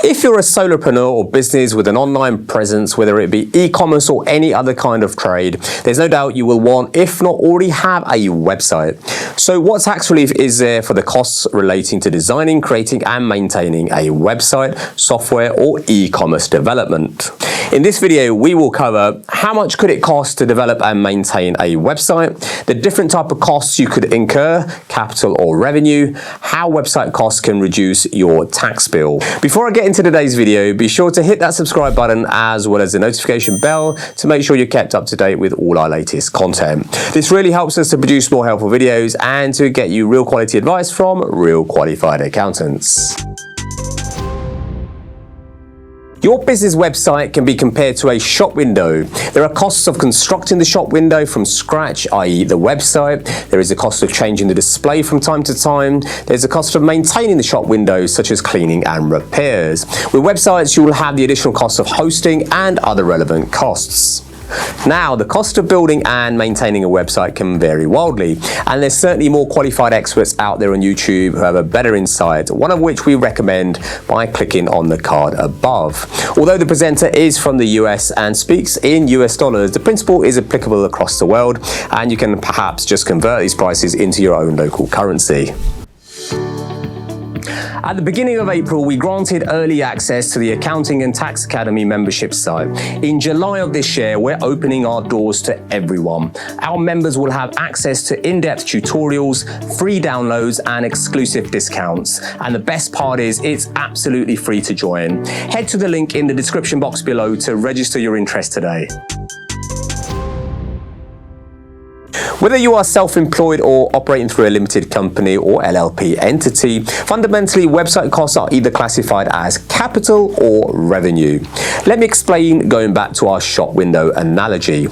If you're a solopreneur or business with an online presence, whether it be e-commerce or any other kind of trade, there's no doubt you will want, if not already have, a website. So what tax relief is there for the costs relating to designing, creating and maintaining a website, software or e-commerce development? In this video, we will cover how much could it cost to develop and maintain a website, the different type of costs you could incur, capital or revenue, how website costs can reduce your tax bill. Before I get into today's video, be sure to hit that subscribe button as well as the notification bell to make sure you're kept up to date with all our latest content. This really helps us to produce more helpful videos and to get you real quality advice from real qualified accountants. Your business website can be compared to a shop window. There are costs of constructing the shop window from scratch, i.e. the website. There is a cost of changing the display from time to time. There's a cost of maintaining the shop window, such as cleaning and repairs. With websites, you will have the additional cost of hosting and other relevant costs. Now, the cost of building and maintaining a website can vary wildly, and there's certainly more qualified experts out there on YouTube who have a better insight, one of which we recommend by clicking on the card above. Although the presenter is from the US and speaks in US dollars, the principle is applicable across the world, and you can perhaps just convert these prices into your own local currency. At the beginning of April, we granted early access to the Accounting and Tax Academy membership site. In July of this year, we're opening our doors to everyone. Our members will have access to in-depth tutorials, free downloads, and exclusive discounts. And the best part is, it's absolutely free to join. Head to the link in the description box below to register your interest today. Whether you are self-employed or operating through a limited company or LLP entity, fundamentally website costs are either classified as capital or revenue. Let me explain going back to our shop window analogy.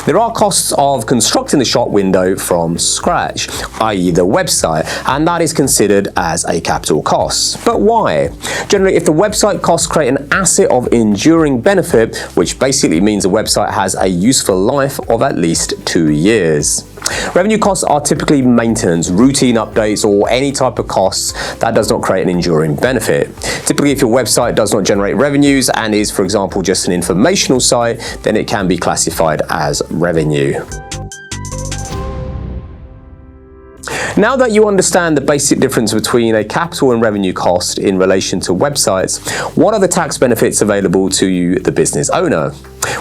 There are costs of constructing the shop window from scratch, i.e. the website, and that is considered as a capital cost. But why? Generally, if the website costs create an asset of enduring benefit, which basically means the website has a useful life of at least 2 years. Revenue costs are typically maintenance, routine updates, or any type of costs that does not create an enduring benefit. Typically, if your website does not generate revenues and is, for example, just an informational site, then it can be classified as revenue. Now that you understand the basic difference between a capital and revenue cost in relation to websites, what are the tax benefits available to you, the business owner?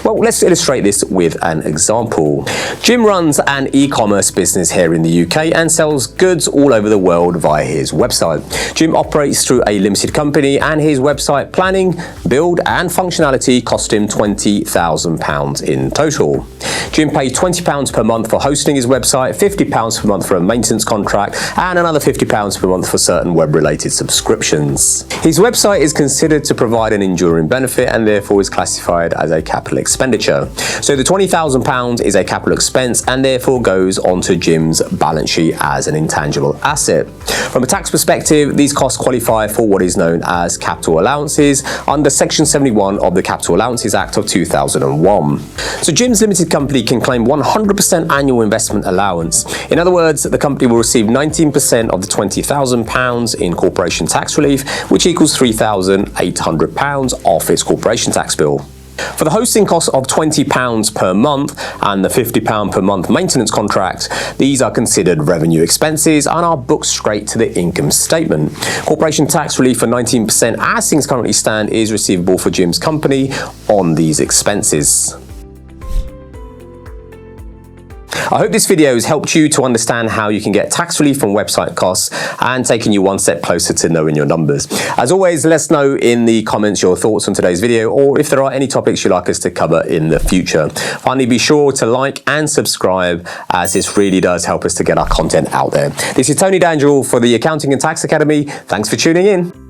Well, let's illustrate this with an example. Jim runs an e-commerce business here in the UK and sells goods all over the world via his website. Jim operates through a limited company and his website planning, build and functionality cost him £20,000 in total. Jim pays £20 per month for hosting his website, £50 per month for a maintenance contract, and another £50 per month for certain web-related subscriptions. His website is considered to provide an enduring benefit and therefore is classified as a capital expenditure. So the £20,000 is a capital expense and therefore goes onto Jim's balance sheet as an intangible asset. From a tax perspective, these costs qualify for what is known as capital allowances under Section 71 of the Capital Allowances Act of 2001. So Jim's limited company can claim 100% annual investment allowance. In other words, the company will receive 19% of the £20,000 in corporation tax relief, which equals £3,800 off its corporation tax bill. For the hosting cost of £20 per month and the £50 per month maintenance contract, these are considered revenue expenses and are booked straight to the income statement. Corporation tax relief for 19% as things currently stand is receivable for Jim's company on these expenses. I hope this video has helped you to understand how you can get tax relief from website costs and taken you one step closer to knowing your numbers. As always, let us know in the comments your thoughts on today's video or if there are any topics you'd like us to cover in the future. Finally, be sure to like and subscribe as this really does help us to get our content out there. This is Tony Dangerl for the Accounting and Tax Academy. Thanks for tuning in.